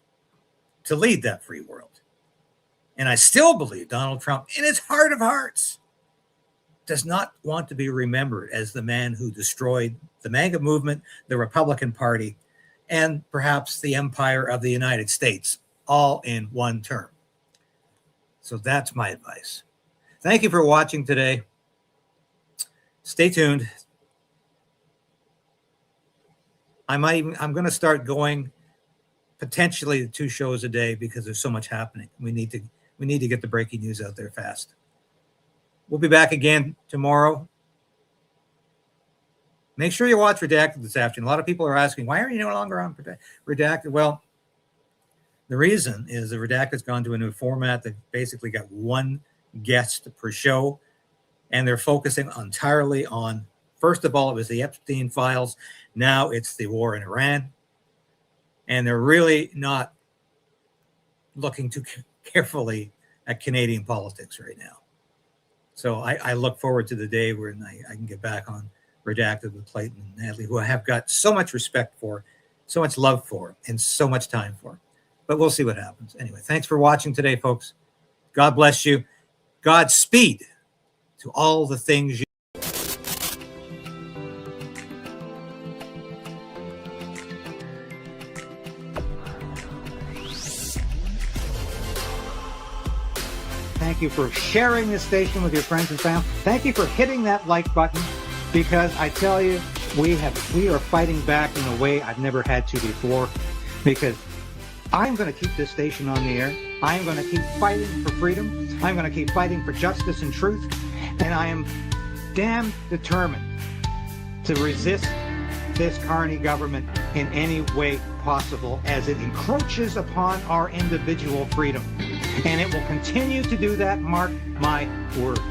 to lead that free world. And I still believe Donald Trump, in his heart of hearts, does not want to be remembered as the man who destroyed the MAGA movement, the Republican Party, and perhaps the empire of the United States, all in one term. So that's my advice. Thank you for watching today. Stay tuned. I'm going to start going potentially 2 shows a day because there's so much happening. We need to get the breaking news out there fast. We'll be back again tomorrow. Make sure you watch Redacted this afternoon. A lot of people are asking, why are you no longer on Redacted? Well, the reason is that Redacted's gone to a new format. They've basically got one guest per show, and they're focusing entirely on, first of all, it was the Epstein files. Now it's the war in Iran. And they're really not looking too carefully at Canadian politics right now. So I look forward to the day when I can get back on Redacted with Clayton and Natalie, who I have got so much respect for, so much love for, and so much time for. But we'll see what happens. Anyway, thanks for watching today, folks. God bless you. Godspeed to all the things you Thank you for sharing this station with your friends and family. Thank you for hitting that like button, because I tell you, we are fighting back in a way I've never had to before, because I'm going to keep this station on the air. I'm going to keep fighting for freedom. I'm going to keep fighting for justice and truth. And I am damn determined to resist this Carney government in any way possible as it encroaches upon our individual freedom. And it will continue to do that, mark my words.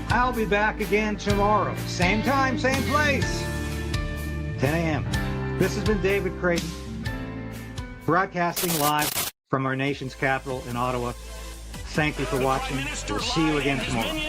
I'll be back again tomorrow. Same time, same place. 10 a.m. This has been David Crayden, broadcasting live from our nation's capital in Ottawa. Thank you for watching. We'll see you again tomorrow.